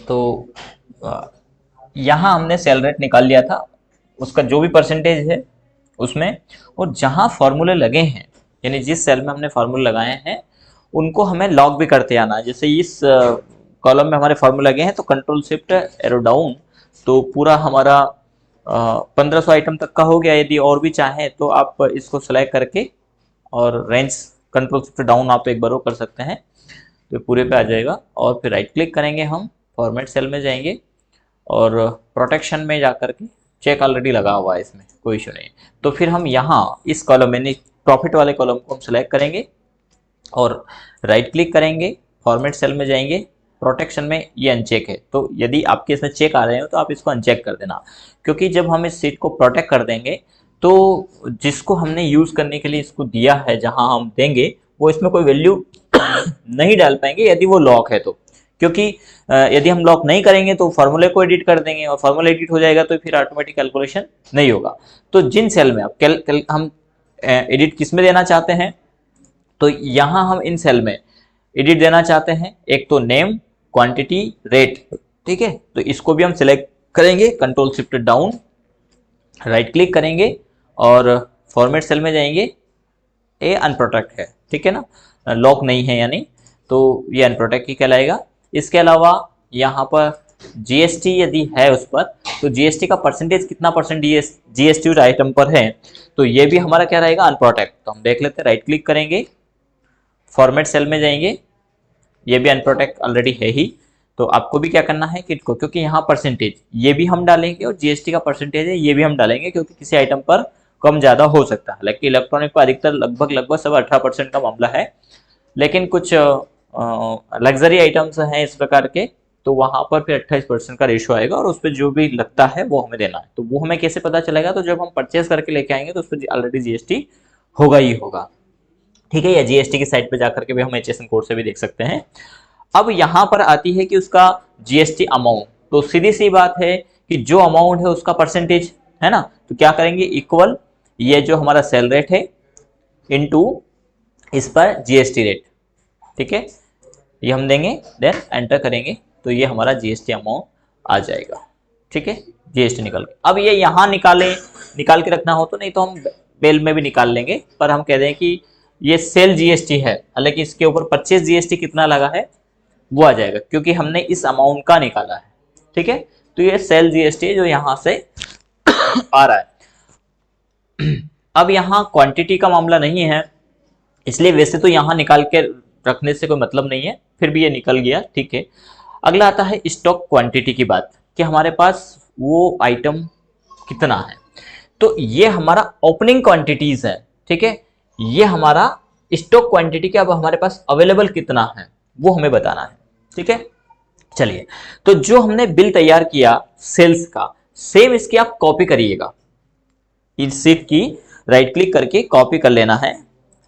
तो यहाँ हमने सेल रेट निकाल लिया था, उसका जो भी परसेंटेज है उसमें, और जहाँ फॉर्मूले लगे हैं यानी जिस सेल में हमने फार्मूले लगाए हैं उनको हमें लॉग भी करते आना है। जैसे इस कॉलम में हमारे फार्मूले लगे हैं तो कंट्रोल शिफ्ट एरो डाउन, तो पूरा हमारा 1500 आइटम तक का हो गया। यदि और भी चाहें तो आप इसको सेलेक्ट करके और रेंज कंट्रोल शिफ्ट डाउन आप एक बार वो कर सकते हैं, तो पूरे पे आ जाएगा। और फिर राइट क्लिक करेंगे, हम फॉर्मेट सेल में जाएंगे और प्रोटेक्शन में जाकर के चेक ऑलरेडी लगा हुआ है, इसमें कोई इशू नहीं। तो फिर हम यहाँ इस कॉलम में प्रॉफिट वाले कॉलम को हम सेलेक्ट करेंगे और राइट क्लिक करेंगे, फॉर्मेट सेल में जाएंगे, प्रोटेक्शन में ये अनचेक है, तो यदि आपके इसमें चेक आ रहे हो तो आप इसको अनचेक कर देना, क्योंकि जब हम इस सीट को प्रोटेक्ट कर देंगे तो जिसको हमने यूज़ करने के लिए इसको दिया है, जहां हम देंगे वो इसमें कोई वैल्यू नहीं डाल पाएंगे यदि वो लॉक है तो। क्योंकि यदि हम लॉक नहीं करेंगे तो फार्मूले को एडिट कर देंगे और फार्मूला एडिट हो जाएगा तो फिर ऑटोमेटिक कैलकुलेशन नहीं होगा। तो जिन सेल में आप हम एडिट किस में देना चाहते हैं, तो यहाँ हम इन सेल में एडिट देना चाहते हैं, एक तो नेम, क्वांटिटी, रेट, ठीक है। तो इसको भी हम सिलेक्ट करेंगे, control shift down, right click करेंगे और फॉर्मेट सेल में जाएंगे। ये अनप्रोटेक्ट है, ठीक है ना, लॉक नहीं है यानी, तो ये अनप्रोटेक्ट ही कहलाएगा। इसके अलावा यहाँ पर जीएसटी यदि है उस पर, तो जीएसटी का परसेंटेज कितना परसेंट जीएसटी उस आइटम पर है, तो ये भी हमारा क्या रहेगा, अनप्रोटेक्ट। तो हम देख लेते हैं, राइट क्लिक करेंगे, फॉर्मेट सेल में जाएंगे, ये भी अनप्रोटेक्ट ऑलरेडी है ही। तो आपको भी क्या करना है किट को, क्योंकि यहाँ परसेंटेज ये भी हम डालेंगे और जीएसटी का परसेंटेज है ये भी हम डालेंगे, क्योंकि किसी आइटम पर कम ज़्यादा हो सकता है। हालांकि इलेक्ट्रॉनिक पर अधिकतर लगभग सब 18% का मामला है, लेकिन कुछ लग्जरी आइटम्स हैं इस प्रकार के, तो वहाँ पर फिर 28% का रेशो आएगा और उस पर जो भी लगता है वो हमें देना है। तो वो हमें कैसे पता चलेगा, तो जब हम परचेज करके लेके आएंगे तो उस पर ऑलरेडी जीएसटी होगा ही होगा, ठीक है। या जीएसटी की साइट पे जाकर के भी हम एचएसएन कोड से भी देख सकते हैं। अब यहाँ पर आती है कि उसका जीएसटी अमाउंट, तो सीधी सी बात है कि जो अमाउंट है उसका परसेंटेज है ना, तो क्या करेंगे, इक्वल ये जो हमारा सेल रेट है इनटू इस पर जीएसटी रेट, ठीक है, ये हम देंगे, देन एंटर करेंगे, तो ये हमारा जीएसटी अमाउंट आ जाएगा, ठीक है। जीएसटी निकल के, अब ये यहाँ निकाल के रखना हो तो, नहीं तो हम बेल में भी निकाल लेंगे, पर हम कह दें कि ये सेल जीएसटी है, हालांकि इसके ऊपर परचेज जीएसटी कितना लगा है वो आ जाएगा, क्योंकि हमने इस अमाउंट का निकाला है, ठीक है। तो ये सेल जीएसटी जो यहाँ से आ रहा है। अब यहाँ क्वांटिटी का मामला नहीं है, इसलिए वैसे तो यहाँ निकाल के रखने से कोई मतलब नहीं है, फिर भी ये निकल गया, ठीक है। अगला आता है स्टॉक क्वांटिटी की बात, कि हमारे पास वो आइटम कितना है। तो ये हमारा ओपनिंग क्वांटिटीज है, ठीक है। ये हमारा स्टॉक क्वांटिटी के अब हमारे पास अवेलेबल कितना है वो हमें बताना है, ठीक है। चलिए, तो जो हमने बिल तैयार किया सेल्स का, सेम इसकी आप कॉपी करिएगा, इस सीट की राइट क्लिक करके कॉपी कर लेना है।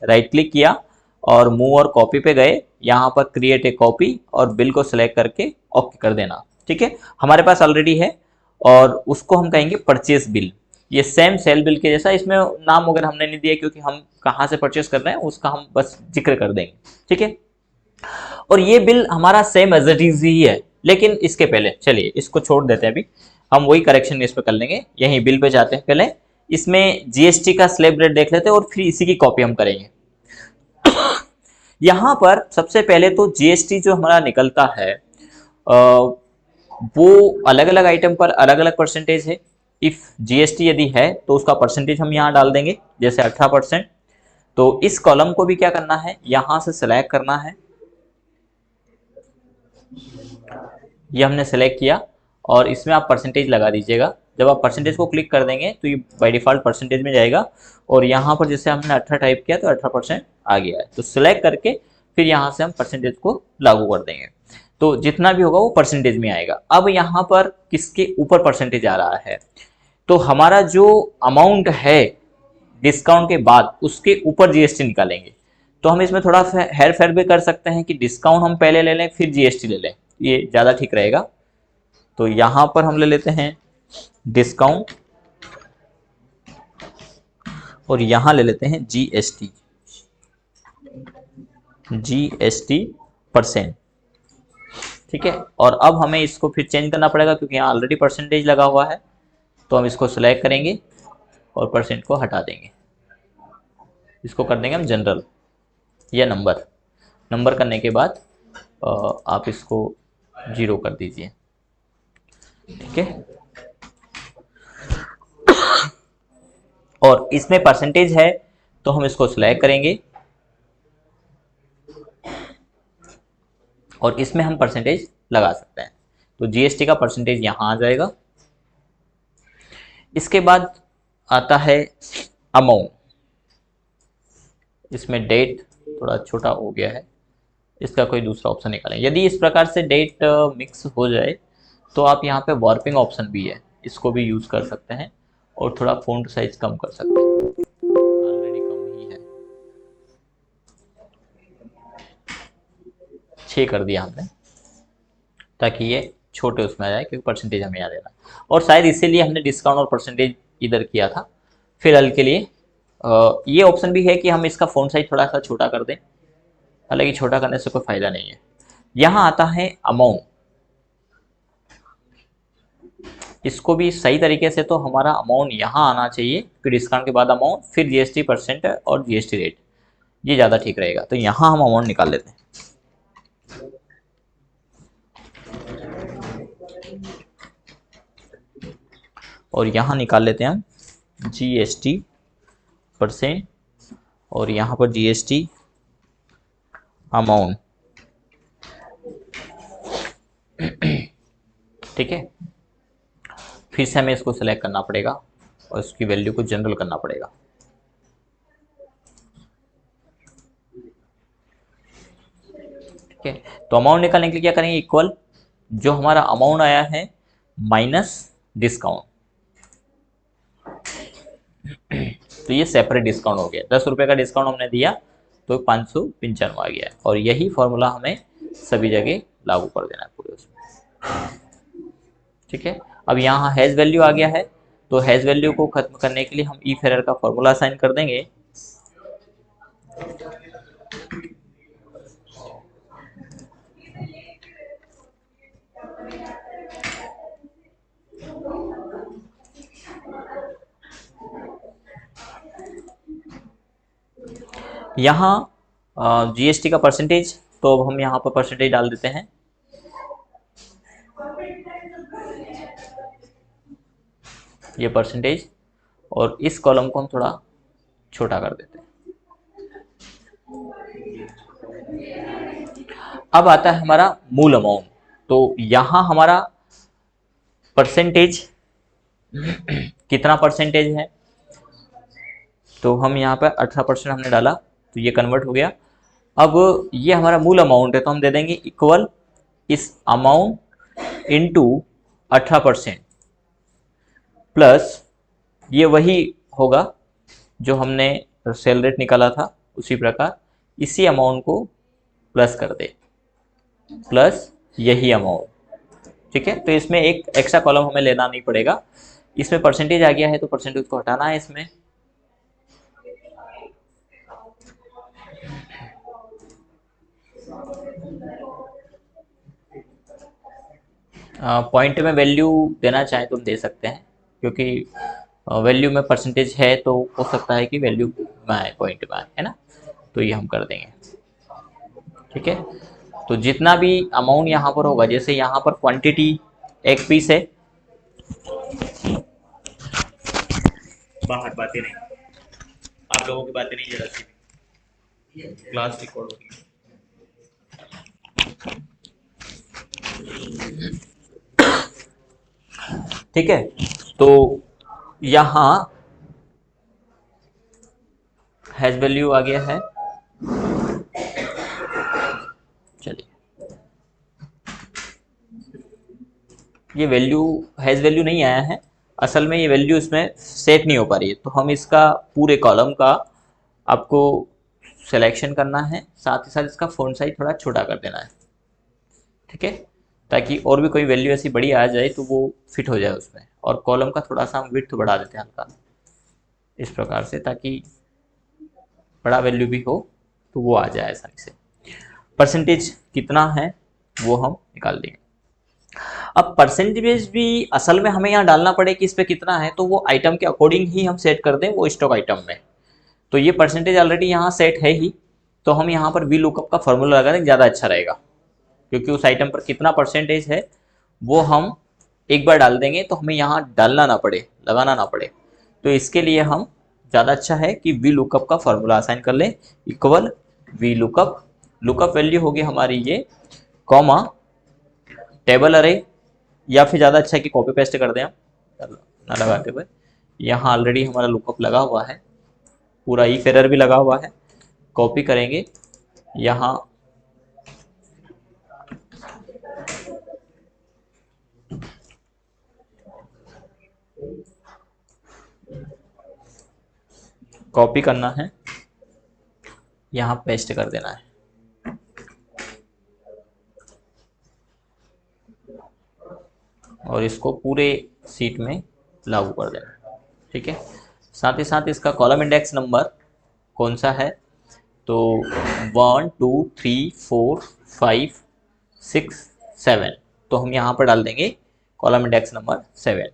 राइट क्लिक किया और मूव और कॉपी पे गए, यहाँ पर क्रिएट ए कॉपी और बिल को सिलेक्ट करके ओके कर देना, ठीक है। हमारे पास ऑलरेडी है और उसको हम कहेंगे परचेज बिल। ये सेम सेल बिल के जैसा, इसमें नाम वगैरह हमने नहीं दिया क्योंकि हम कहाँ से परचेज कर रहे हैं उसका हम बस जिक्र कर देंगे, ठीक है। और ये बिल हमारा सेम एज इट इज ही है, लेकिन इसके पहले चलिए इसको छोड़ देते हैं, अभी हम वही करेक्शन इस पे कर लेंगे। यहीं बिल पे जाते हैं, पहले इसमें जीएसटी का स्लैब रेट देख लेते हैं और फिर इसी की कॉपी हम करेंगे। यहाँ पर सबसे पहले तो जीएसटी जो हमारा निकलता है वो अलग अलग आइटम पर अलग अलग परसेंटेज है। इफ जीएसटी यदि है तो उसका परसेंटेज हम यहाँ डाल देंगे, जैसे 18%। तो इस कॉलम को भी क्या करना है, यहाँ से सिलेक्ट करना है, ये हमने सेलेक्ट किया और इसमें आप परसेंटेज लगा दीजिएगा। जब आप परसेंटेज को क्लिक कर देंगे तो ये बाय डिफॉल्ट परसेंटेज में जाएगा और यहाँ पर जैसे हमने 18 टाइप किया तो 18% आ गया है। तो सिलेक्ट करके फिर यहाँ से हम परसेंटेज को लागू कर देंगे, तो जितना भी होगा वो परसेंटेज में आएगा। अब यहाँ पर किसके ऊपर परसेंटेज आ रहा है, तो हमारा जो अमाउंट है डिस्काउंट के बाद उसके ऊपर जीएसटी निकालेंगे। तो हम इसमें थोड़ा सा हेर फेर भी कर सकते हैं कि डिस्काउंट हम पहले ले लें फिर जीएसटी ले लें, ये ज़्यादा ठीक रहेगा। तो यहाँ पर हम ले लेते हैं डिस्काउंट और यहाँ ले लेते हैं जीएसटी परसेंट, ठीक है। और अब हमें इसको फिर चेंज करना पड़ेगा क्योंकि यहाँ ऑलरेडी परसेंटेज लगा हुआ है, तो हम इसको सिलेक्ट करेंगे और परसेंट को हटा देंगे। इसको कर देंगे हम जनरल या नंबर। नंबर करने के बाद आप इसको 0 कर दीजिए। ठीक है। और इसमें परसेंटेज है तो हम इसको सिलेक्ट करेंगे और इसमें हम परसेंटेज लगा सकते हैं। तो जीएसटी का परसेंटेज यहां आ जाएगा। इसके बाद आता है अमाउंट। इसमें डेट थोड़ा छोटा हो गया है, इसका कोई दूसरा ऑप्शन निकालें। यदि इस प्रकार से डेट मिक्स हो जाए तो आप यहाँ पे वार्पिंग ऑप्शन भी है, इसको भी यूज कर सकते हैं और थोड़ा फ़ॉन्ट साइज कम कर सकते हैं। ऑलरेडी कम ही है, 6 कर दिया हमने ताकि ये छोटे उसमें आ जाए, क्योंकि परसेंटेज हमें याद देना। और शायद इसीलिए हमने डिस्काउंट और परसेंटेज इधर किया था। फिलहाल के लिए ये ऑप्शन भी है कि हम इसका फ़ॉन्ट साइज थोड़ा सा छोटा कर दें, हालांकि छोटा करने से कोई फायदा नहीं है। यहाँ आता है अमाउंट। इसको भी सही तरीके से तो हमारा अमाउंट यहाँ आना चाहिए, फिर डिस्काउंट के बाद अमाउंट, फिर जीएसटी परसेंट और जीएसटी रेट, ये ज़्यादा ठीक रहेगा। तो यहाँ हम अमाउंट निकाल लेते हैं। और यहाँ निकाल लेते हैं हम जीएसटी परसेंट और यहाँ पर जीएसटी अमाउंट। ठीक है। फिर से हमें इसको सिलेक्ट करना पड़ेगा और इसकी वैल्यू को जनरल करना पड़ेगा। ठीक है। तो अमाउंट निकालने के लिए क्या करेंगे, इक्वल जो हमारा अमाउंट आया है माइनस डिस्काउंट। तो ये सेपरेट डिस्काउंट हो गया। 10 रुपये का डिस्काउंट हमने दिया तो 595 आ गया। और यही फॉर्मूला हमें सभी जगह लागू कर देना है पूरे उसमें। ठीक है। अब यहाँ हैज वैल्यू आ गया है, तो हैज वैल्यू को खत्म करने के लिए हम इफ एरर का फॉर्मूला असाइन कर देंगे। यहाँ जीएसटी का परसेंटेज, तो अब हम यहाँ पर परसेंटेज डाल देते हैं। ये परसेंटेज, और इस कॉलम को हम थोड़ा छोटा कर देते हैं। अब आता है हमारा मूल अमाउंट। तो यहाँ हमारा परसेंटेज कितना परसेंटेज है, तो हम यहाँ पर 18% हमने डाला तो ये कन्वर्ट हो गया। अब ये हमारा मूल अमाउंट है तो हम दे देंगे इक्वल इस अमाउंट इनटू 18% प्लस ये वही होगा जो हमने सेल रेट निकाला था, उसी प्रकार इसी अमाउंट को प्लस कर दे, प्लस यही अमाउंट। ठीक है। तो इसमें एक एक्स्ट्रा कॉलम हमें लेना नहीं पड़ेगा। इसमें परसेंटेज आ गया है तो परसेंटेज को हटाना है इसमें। पॉइंट में वैल्यू देना चाहे तो दे सकते हैं, क्योंकि वैल्यू में परसेंटेज है तो हो सकता है कि वैल्यू में आए, पॉइंट में आए, है ना। तो ये हम कर देंगे। ठीक है। तो जितना भी अमाउंट यहाँ पर होगा, जैसे यहाँ पर क्वांटिटी 1 पीस है, बाहर बातें नहीं, आप लोगों की बातें नहीं, जरा सी क्लास रिकॉर्ड होगी। ठीक है। तो यहाँ हैज वैल्यू आ गया है। चलिए, ये वैल्यू हैज वैल्यू नहीं आया है, असल में ये वैल्यू इसमें सेट नहीं हो पा रही है। तो हम इसका पूरे कॉलम का आपको सिलेक्शन करना है, साथ ही साथ इसका फ़ॉन्ट साइज थोड़ा छोटा कर देना है। ठीक है। ताकि और भी कोई वैल्यू ऐसी बड़ी आ जाए तो वो फिट हो जाए उसमें। और कॉलम का थोड़ा सा हम विड्थ बढ़ा देते हैं हल्का, इस प्रकार से, ताकि बड़ा वैल्यू भी हो तो वो आ जाए आसानी से। परसेंटेज कितना है वो हम निकाल देंगे। अब परसेंटेज भी असल में हमें यहाँ डालना पड़े कि इस पे कितना है, तो वो आइटम के अकॉर्डिंग ही हम सेट कर दें वो स्टॉक आइटम में। तो ये परसेंटेज ऑलरेडी यहाँ सेट है ही, तो हम यहाँ पर वी लुकअप का फॉर्मूला लगा दें, ज़्यादा अच्छा रहेगा, क्योंकि उस आइटम पर कितना परसेंटेज है वो हम एक बार डाल देंगे तो हमें यहाँ डालना ना पड़े, लगाना ना पड़े। तो इसके लिए हम ज़्यादा अच्छा है कि वी लुकअप का फॉर्मूला असाइन कर लें, equal V lookup. Lookup value होगी हमारी ये, कॉमा टेबल अरे, या फिर ज़्यादा अच्छा है कि कॉपी पेस्ट कर दें हम ना लगाते हुए। यहाँ ऑलरेडी हमारा लुकअप लगा हुआ है, पूरा ई फेरर भी लगा हुआ है। कॉपी करेंगे यहाँ, कॉपी करना है, यहाँ पेस्ट कर देना है। और इसको पूरे सीट में लागू कर देना, ठीक है। साथ ही साथ इसका कॉलम इंडेक्स नंबर कौन सा है, तो 1 2 3 4 5 6 7, तो हम यहाँ पर डाल देंगे कॉलम इंडेक्स नंबर 7।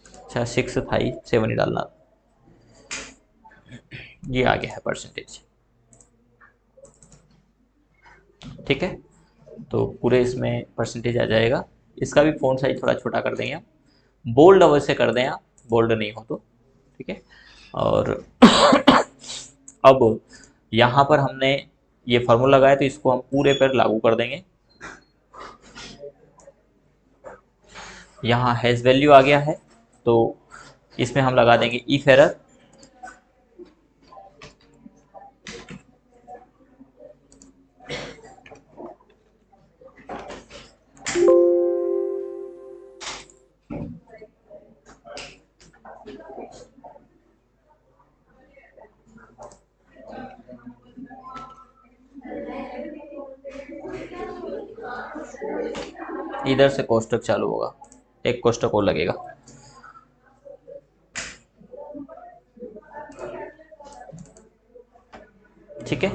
अच्छा 6 5 7 ही डालना, ये आ गया है परसेंटेज, ठीक है। तो पूरे इसमें परसेंटेज आ जाएगा। इसका भी फ़ॉन्ट साइज थोड़ा छोटा कर देंगे हम, बोल्ड अवश्य कर दें आप, बोल्ड नहीं हो तो, ठीक है। और अब यहाँ पर हमने ये फार्मूला लगाया तो इसको हम पूरे पर लागू कर देंगे। यहाँ हैश वैल्यू आ गया है, तो इसमें हम लगा देंगे इफ एरर, इधर से कोष्टक चालू होगा, एक कोष्टक और लगेगा। ठीक है,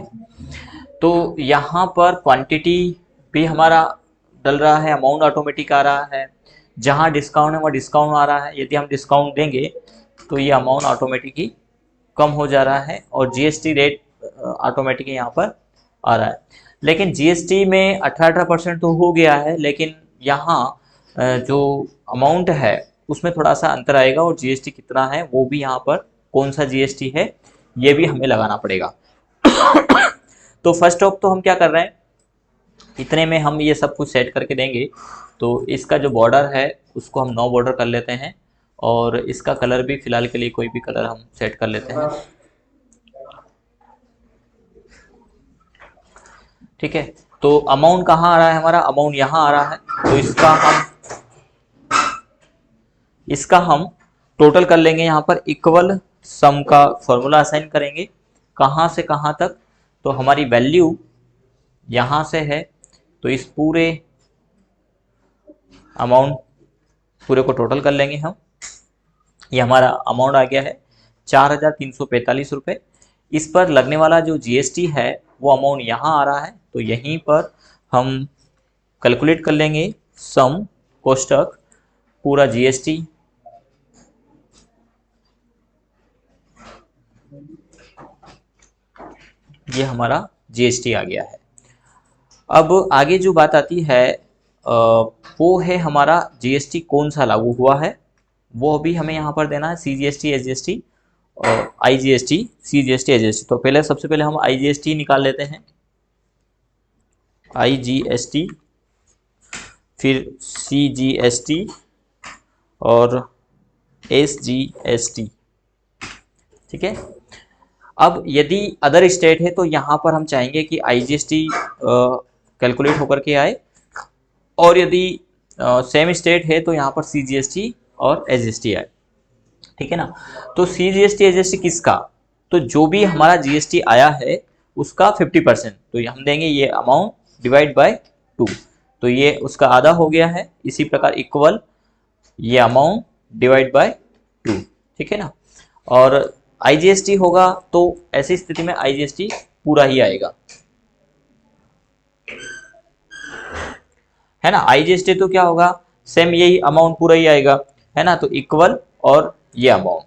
तो यहाँ पर क्वांटिटी भी हमारा डल रहा है, अमाउंट ऑटोमेटिक आ रहा है, जहाँ डिस्काउंट है वहाँ डिस्काउंट आ रहा है। यदि हम डिस्काउंट देंगे तो ये अमाउंट ऑटोमेटिक ही कम हो जा रहा है, और जीएसटी रेट ऑटोमेटिक यहाँ पर आ रहा है। लेकिन जीएसटी में 18% तो हो गया है, लेकिन यहाँ जो अमाउंट है उसमें थोड़ा सा अंतर आएगा, और जीएसटी कितना है वो भी यहाँ पर कौन सा जीएसटी है ये भी हमें लगाना पड़ेगा। तो फर्स्ट ऑफ तो हम क्या कर रहे हैं, इतने में हम ये सब कुछ सेट करके देंगे। तो इसका जो बॉर्डर है उसको हम 9 बॉर्डर कर लेते हैं, और इसका कलर भी फिलहाल के लिए कोई भी कलर हम सेट कर लेते हैं, ठीक है। तो अमाउंट कहाँ आ रहा है हमारा, अमाउंट यहाँ आ रहा है, तो इसका हम टोटल कर लेंगे। यहाँ पर इक्वल सम का फॉर्मूला असाइन करेंगे, कहाँ से कहाँ तक, तो हमारी वैल्यू यहाँ से है, तो इस पूरे अमाउंट पूरे को टोटल कर लेंगे हम। ये हमारा अमाउंट आ गया है 4,345 रुपये। इस पर लगने वाला जो जीएसटी है वो अमाउंट यहाँ आ रहा है, तो यहीं पर हम कैलकुलेट कर लेंगे सम कोष्टक पूरा जीएसटी, ये हमारा जीएसटी आ गया है। अब आगे जो बात आती है वो है हमारा जीएसटी कौन सा लागू हुआ है, वो भी हमें यहाँ पर देना है, सीजीएसटी, एसजीएसटी और आईजीएसटी, सीजीएसटी, एसजीएसटी। तो पहले सबसे पहले हम आईजीएसटी निकाल लेते हैं, आईजीएसटी, फिर सीजीएसटी और एसजीएसटी, ठीक है। अब यदि अदर स्टेट है तो यहाँ पर हम चाहेंगे कि आईजीएसटी कैलकुलेट होकर के आए, और यदि सेम स्टेट है तो यहाँ पर सीजीएसटी और एसजीएसटी आए, ठीक है ना। तो सीजीएसटी एसजीएसटी किसका, तो जो भी हमारा जीएसटी आया है उसका 50%, तो हम देंगे ये अमाउंट डिवाइड बाय 2, तो ये उसका आधा हो गया है। इसी प्रकार इक्वल ये अमाउंट डिवाइड बाय 2, ठीक है ना। और आईजीएसटी होगा तो ऐसी स्थिति में आईजीएसटी पूरा ही आएगा, है ना। आईजीएसटी तो क्या होगा, सेम यही अमाउंट पूरा ही आएगा, है ना, तो इक्वल और ये अमाउंट।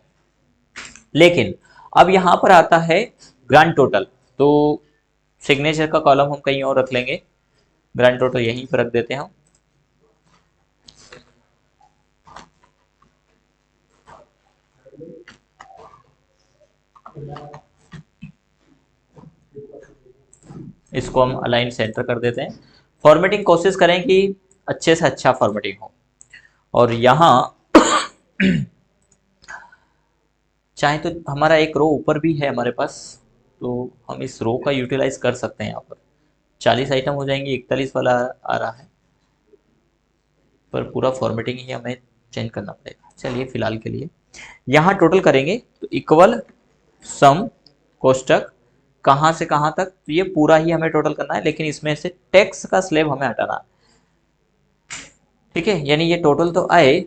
लेकिन अब यहां पर आता है ग्रांड टोटल, तो सिग्नेचर का कॉलम हम कहीं और रख लेंगे, ग्रांड टोटल यहीं पर रख देते हैं हम। इसको हम अलाइन सेंटर कर देते हैं। फॉर्मेटिंग कोशिश करें कि अच्छे से अच्छा फॉर्मेटिंग हो। और यहाँ चाहे तो हमारा एक रो ऊपर भी है हमारे पास, तो हम इस रो का यूटिलाइज कर सकते हैं। यहाँ पर 40 आइटम हो जाएंगे, 41 वाला आ रहा है, पर पूरा फॉर्मेटिंग ही हमें चेंज करना पड़ेगा। चलिए फिलहाल के लिए यहाँ टोटल करेंगे, तो इक्वल सम कोष्टक कहाँ से कहाँ तक, तो ये पूरा ही हमें टोटल करना है, लेकिन इसमें से टैक्स का स्लैब हमें हटाना है। ठीक है, यानी ये टोटल तो आए,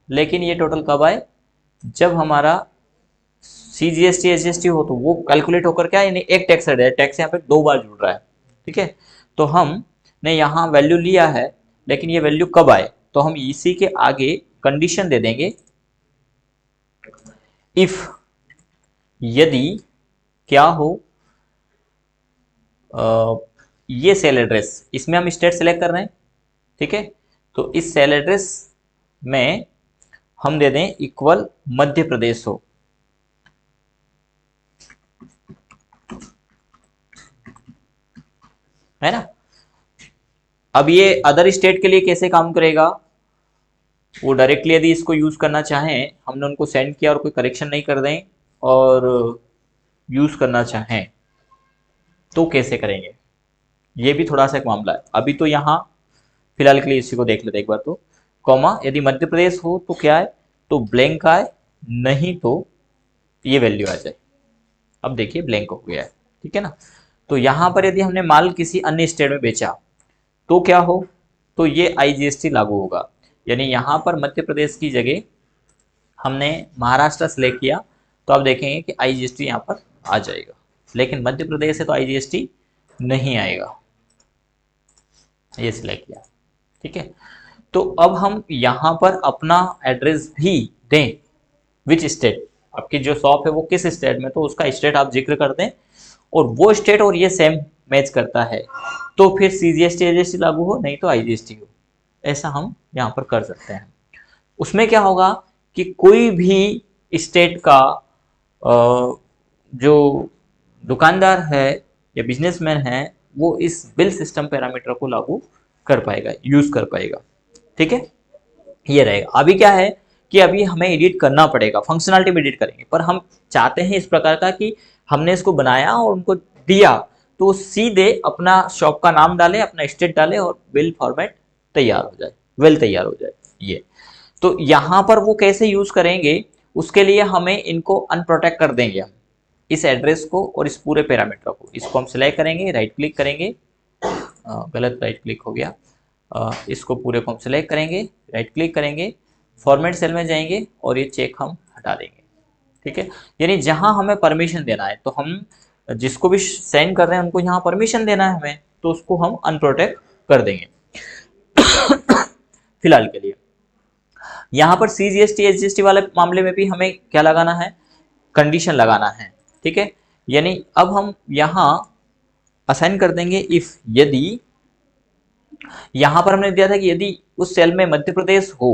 लेकिन ये टोटल कब आए, जब हमारा सीजीएसटी एसजीएसटी हो तो वो कैलकुलेट होकर क्या, यानी एक टैक्स है, टैक्स यहाँ पे 2 बार जुड़ रहा है। ठीक है, तो हमने यहाँ वैल्यू लिया है, लेकिन ये वैल्यू कब आए, तो हम इसी के आगे कंडीशन दे देंगे, इफ यदि क्या हो, ये सेल एड्रेस, इसमें हम स्टेट सेलेक्ट कर रहे हैं। ठीक है, तो इस सेल एड्रेस में हम दे दें इक्वल मध्य प्रदेश हो, है ना। अब ये अदर स्टेट के लिए कैसे काम करेगा, वो डायरेक्टली यदि इसको यूज करना चाहें, हमने उनको सेंड किया और कोई करेक्शन नहीं कर दें और यूज करना चाहें तो कैसे करेंगे, ये भी थोड़ा सा एक मामला है। अभी तो यहाँ फिलहाल के लिए इसी को देख लेते एक बार, तो कॉमा यदि मध्य प्रदेश हो तो क्या है, तो ब्लैंक आए, नहीं तो ये वैल्यू आ जाए। अब देखिए ब्लैंक हो गया है, ठीक है ना। तो यहाँ पर यदि हमने माल किसी अन्य स्टेट में बेचा तो क्या हो, तो ये आईजीएसटी लागू होगा, यानी यहाँ पर मध्य प्रदेश की जगह हमने महाराष्ट्र सेलेक्ट किया, तो आप देखेंगे कि आईजीएसटी यहाँ पर आ जाएगा, लेकिन मध्य प्रदेश से तो आईजीएसटी नहीं आएगा, ये सिलेक्ट किया। ठीक है, तो अब हम यहाँ पर अपना एड्रेस भी दें, विच स्टेट, आपकी जो शॉप है वो किस स्टेट में, तो उसका स्टेट आप जिक्र कर दें, और वो स्टेट और ये सेम मैच करता है तो फिर सीजीएसटी एजीएसटी लागू हो, नहीं तो आईजीएसटी हो, ऐसा हम यहाँ पर कर सकते हैं। उसमें क्या होगा कि कोई भी स्टेट का जो दुकानदार है या बिजनेसमैन है, वो इस बिल सिस्टम पैरामीटर को लागू कर पाएगा, यूज कर पाएगा। ठीक है, ये रहेगा। अभी क्या है कि अभी हमें एडिट करना पड़ेगा, फंक्शनलिटी में एडिट करेंगे, पर हम चाहते हैं इस प्रकार का कि हमने इसको बनाया और उनको दिया तो सीधे अपना शॉप का नाम डाले, अपना स्टेट डाले और बिल फॉर्मेट तैयार हो जाए, बिल तैयार हो जाए। ये तो यहां पर वो कैसे यूज करेंगे, उसके लिए हमें इनको अनप्रोटेक्ट कर देंगे हम, इस एड्रेस को और इस पूरे पैरामीटर को। इसको हम सिलेक्ट करेंगे, राइट क्लिक करेंगे, गलत राइट क्लिक हो गया, इसको पूरे को हम सिलेक्ट करेंगे, राइट क्लिक करेंगे, फॉर्मेट सेल में जाएंगे और ये चेक हम हटा देंगे। ठीक है, यानी जहां हमें परमिशन देना है, तो हम जिसको भी सेंड कर रहे हैं उनको यहाँ परमिशन देना है हमें, तो उसको हम अनप्रोटेक्ट कर देंगे फिलहाल के लिए। यहाँ पर सीजीएसटी एसजीएसटी वाले मामले में भी हमें क्या लगाना है, कंडीशन लगाना है। ठीक है, यानी अब हम यहाँ असाइन कर देंगे इफ यदि, यहां पर हमने दिया था कि यदि उस सेल में मध्य प्रदेश हो,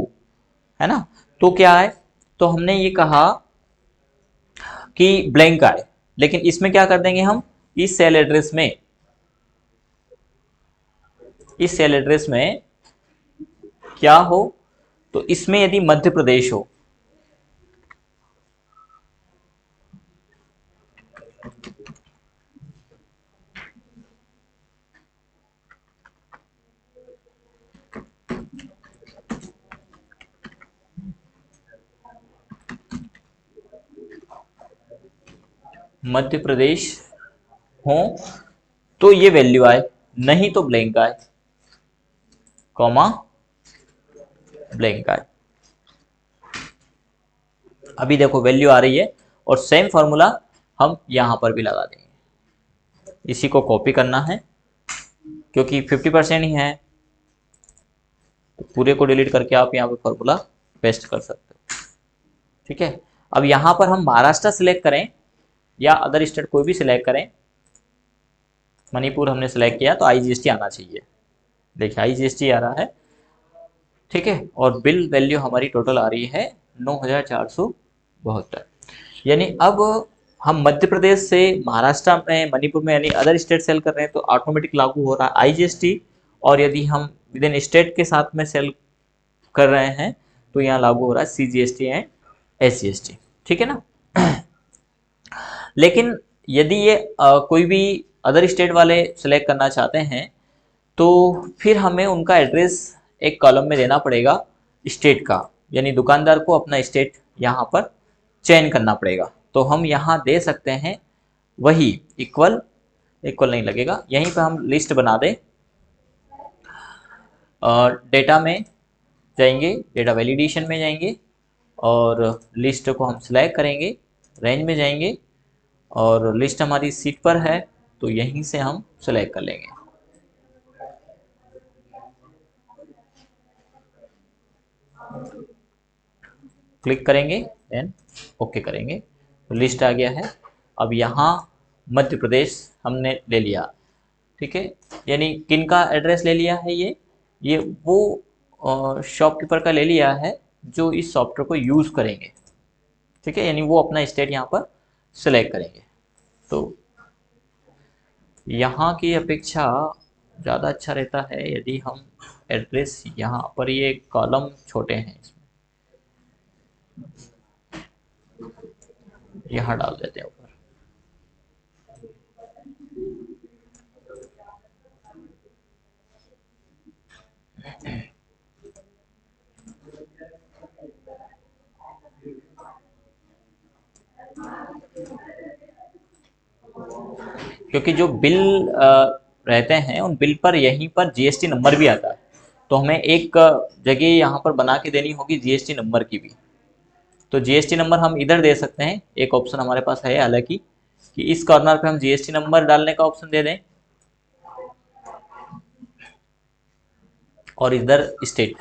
है ना, तो क्या है, तो हमने ये कहा कि ब्लैंक आए, लेकिन इसमें क्या कर देंगे हम, इस सेल एड्रेस में, इस सेल एड्रेस में क्या हो, तो इसमें यदि मध्य प्रदेश हो, मध्य प्रदेश हो तो ये वैल्यू आए, नहीं तो ब्लैंक आए, कॉमा ब्लैंक आए। अभी देखो वैल्यू आ रही है, और सेम फॉर्मूला हम यहां पर भी लगा देंगे। इसी को कॉपी करना है क्योंकि 50% ही है, तो पूरे को डिलीट करके आप यहाँ पे फॉर्मूला पेस्ट कर सकते हो। ठीक है, अब यहाँ पर हम महाराष्ट्र सिलेक्ट करें या अदर स्टेट कोई भी सिलेक्ट करें, मणिपुर हमने सिलेक्ट किया तो आईजीएसटी आना चाहिए। देखिए आईजीएसटी आ रहा है। ठीक है, और बिल वैल्यू हमारी टोटल आ रही है 9472। यानी अब हम मध्य प्रदेश से महाराष्ट्र में, मणिपुर में, यानी अदर स्टेट सेल कर रहे हैं तो ऑटोमेटिक लागू हो रहा है आईजीएसटी, और यदि हम विद इन स्टेट के साथ में सेल कर रहे हैं तो यहाँ लागू हो रहा है सीजीएसटी एंड एसजीएसटी। ठीक है ना। लेकिन यदि ये कोई भी अदर स्टेट वाले सेलेक्ट करना चाहते हैं तो फिर हमें उनका एड्रेस एक कॉलम में देना पड़ेगा स्टेट का, यानी दुकानदार को अपना स्टेट यहाँ पर चयन करना पड़ेगा। तो हम यहाँ दे सकते हैं वही इक्वल नहीं लगेगा, यहीं पर हम लिस्ट बना दें। डेटा में जाएंगे, डेटा वैलिडेशन में जाएंगे और लिस्ट को हम सिलेक्ट करेंगे, रेंज में जाएंगे और लिस्ट हमारी सीट पर है तो यहीं से हम सिलेक्ट कर लेंगे। क्लिक करेंगे देन ओके करेंगे तो लिस्ट आ गया है। अब यहाँ मध्य प्रदेश हमने ले लिया। ठीक है, यानी किन का एड्रेस ले लिया है, ये वो शॉपकीपर का ले लिया है जो इस सॉफ्टवेयर को यूज़ करेंगे। ठीक है, यानी वो अपना स्टेट यहाँ पर सिलेक्ट करेंगे। तो यहाँ की अपेक्षा ज़्यादा अच्छा रहता है यदि हम एड्रेस यहाँ पर, ये कॉलम छोटे हैं इसमें, यहाँ डाल देते हैं ऊपर। क्योंकि जो बिल रहते हैं उन बिल पर यहीं पर जीएसटी नंबर भी आता है, तो हमें एक जगह यहाँ पर बना के देनी होगी जीएसटी नंबर की भी। तो जीएसटी नंबर हम इधर दे सकते हैं, एक ऑप्शन हमारे पास है हालांकि कि इस कॉर्नर पे हम जीएसटी नंबर डालने का ऑप्शन दे दें और इधर स्टेट।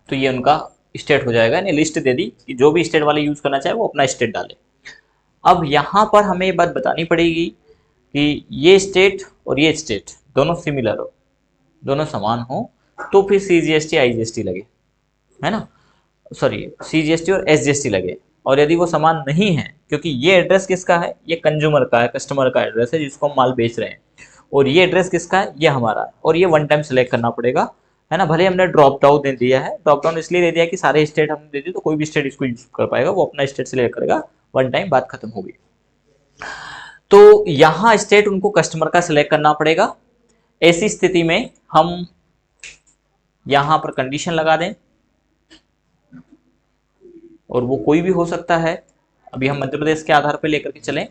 तो ये उनका स्टेट हो जाएगा, यानी लिस्ट दे दी कि जो भी स्टेट वाले यूज करना चाहे वो अपना स्टेट डाले। अब यहाँ पर हमें ये बात बतानी पड़ेगी कि ये स्टेट और ये स्टेट दोनों सिमिलर हो, दोनों समान हो, तो फिर सीजीएसटी आईजीएसटी लगे, है ना, सॉरी सीजीएसटी और एसजीएसटी लगे। और यदि वो समान नहीं है, क्योंकि ये एड्रेस किसका है, ये कंज्यूमर का है, कस्टमर का एड्रेस है जिसको हम माल बेच रहे हैं, और ये एड्रेस किसका है, ये हमारा है, और ये वन टाइम सेलेक्ट करना पड़ेगा, है ना। भले हमने ड्रॉप डाउन दे दिया है, ड्रॉप डाउन इसलिए दे दिया कि सारे स्टेट हमने दे दिए तो कोई भी स्टेट इसको यूज कर पाएगा, वो अपना स्टेट सिलेक्ट करेगा, वन टाइम बात खत्म हो गई। तो यहाँ स्टेट उनको कस्टमर का सिलेक्ट करना पड़ेगा। ऐसी स्थिति में हम यहाँ पर कंडीशन लगा दें, और वो कोई भी हो सकता है, अभी हम मध्य प्रदेश के आधार पर लेकर के चलें।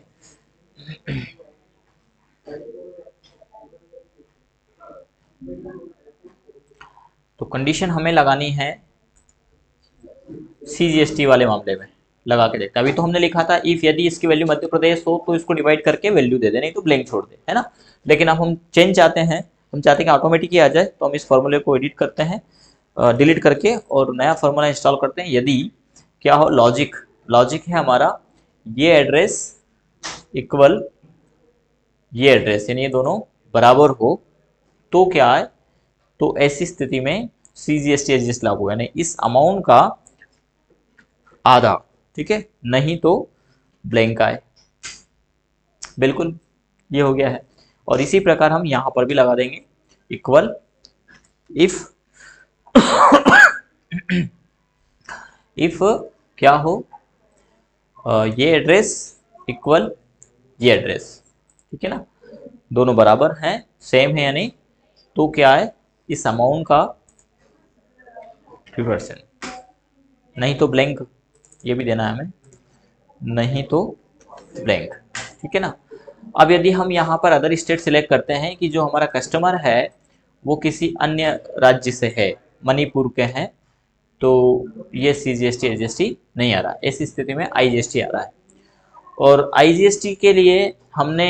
तो कंडीशन हमें लगानी है सीजीएसटी वाले मामले में, लगा के देखते हैं। अभी तो हमने लिखा था इफ यदि इसकी वैल्यू मध्य प्रदेश हो तो इसको डिवाइड करके वैल्यू दे दे, नहीं तो ब्लैंक छोड़ दे, है ना। लेकिन अब हम चेंज चाहते हैं, हम चाहते हैं कि ऑटोमेटिक ही आ जाए, तो हम इस फॉर्मूले को एडिट करते हैं, डिलीट करके और नया फॉर्मूला इंस्टॉल करते हैं। यदि क्या हो, लॉजिक है हमारा ये एड्रेस इक्वल ये एड्रेस, यानी ये दोनों बराबर हो तो क्या है, तो ऐसी स्थिति में सीजीएसटी एडजस्ट लागू है, यानी इस अमाउंट का आधा, ठीक है, नहीं तो ब्लैंक आए। बिल्कुल ये हो गया है। और इसी प्रकार हम यहां पर भी लगा देंगे इक्वल इफ इफ क्या हो, ये एड्रेस इक्वल ये एड्रेस, ठीक है ना। दोनों बराबर हैं, सेम है यानी, तो क्या है, इस अमाउंट का 50%, नहीं तो ब्लैंक, ये भी देना है हमें, नहीं तो ब्लैंक, ठीक है ना। अब यदि हम यहाँ पर अदर स्टेट सिलेक्ट करते हैं कि जो हमारा कस्टमर है वो किसी अन्य राज्य से है, मणिपुर के हैं, तो ये CGST SGST नहीं आ रहा, ऐसी स्थिति में IGST आ रहा है। और IGST के लिए हमने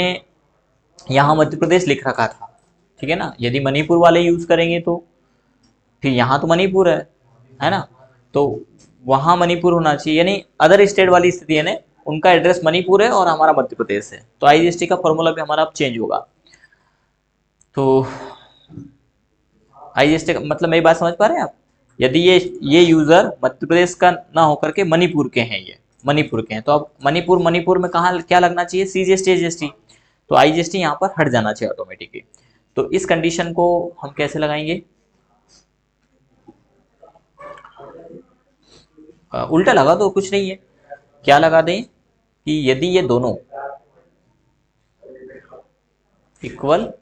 यहाँ मध्य प्रदेश लिख रखा था, ठीक है ना। यदि मणिपुर वाले यूज करेंगे तो फिर यहाँ तो मणिपुर है ना, तो वहाँ मणिपुर होना चाहिए, यानी अदर स्टेट वाली स्थिति है ना, उनका एड्रेस मणिपुर है और हमारा मध्य प्रदेश है, तो IGST का फॉर्मूला भी हमारा अब चेंज होगा। तो IGST का मतलब, मेरी बात समझ पा रहे हैं आप। यदि ये यूजर मध्य प्रदेश का ना होकर के मणिपुर के हैं, ये मणिपुर के हैं, तो अब मणिपुर में कहाँ क्या लगना चाहिए, CGST SGST, तो IGST यहाँ पर हट जाना चाहिए ऑटोमेटिकली। तो इस कंडीशन को हम कैसे लगाएंगे, उल्टा लगा दो, कुछ नहीं है, क्या लगा दें कि यदि ये दोनों इक्वल,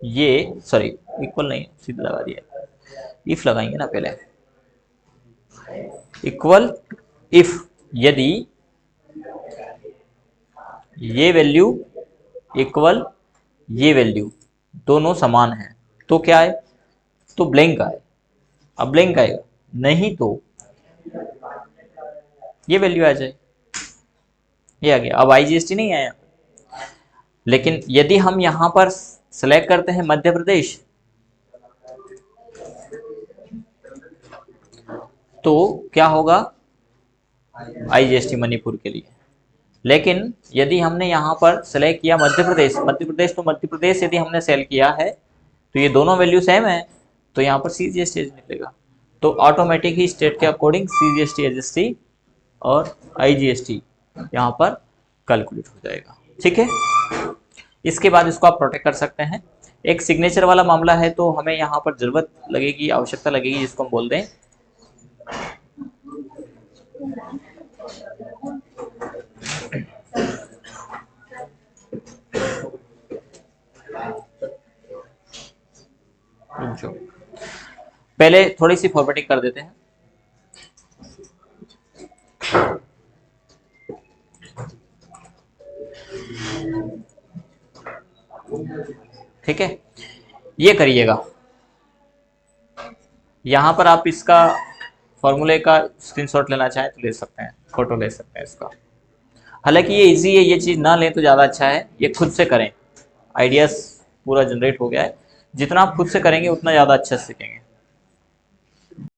ये सॉरी इक्वल नहीं, सीधा लगा दिया, इफ लगाएंगे ना पहले, इक्वल इफ, यदि ये वैल्यू इक्वल ये वैल्यू दोनों समान है, तो क्या है, तो ब्लैंक आए, अब ब्लैंक आएगा, नहीं तो ये वैल्यू आ जाए, ये आ गया। अब IGST नहीं आया, लेकिन यदि हम यहां पर सेलेक्ट करते हैं मध्य प्रदेश, तो क्या होगा, IGST मणिपुर के लिए। लेकिन यदि हमने यहाँ पर सेलेक्ट किया मध्य प्रदेश, तो मध्य प्रदेश यदि हमने सेल किया है तो ये दोनों वैल्यू सेम है, तो यहाँ पर CGST निकलेगा। तो ऑटोमेटिक ही स्टेट के अकॉर्डिंग CGST SGST और IGST यहाँ पर कैलकुलेट हो जाएगा, ठीक है। इसके बाद इसको आप प्रोटेक्ट कर सकते हैं। एक सिग्नेचर वाला मामला है तो हमें यहाँ पर जरूरत लगेगी, आवश्यकता लगेगी, जिसको हम बोल दें पहले थोड़ी सी फॉर्मेटिंग कर देते हैं। ठीक है, ये करिएगा, यहां पर आप इसका फॉर्मूले का स्क्रीनशॉट लेना चाहें तो ले सकते हैं, फोटो ले सकते हैं इसका। हालांकि ये इजी है, ये चीज़ ना लें तो ज़्यादा अच्छा है, ये खुद से करें, आइडियाज़ पूरा जनरेट हो गया है, जितना आप खुद से करेंगे उतना ज़्यादा अच्छा सीखेंगे।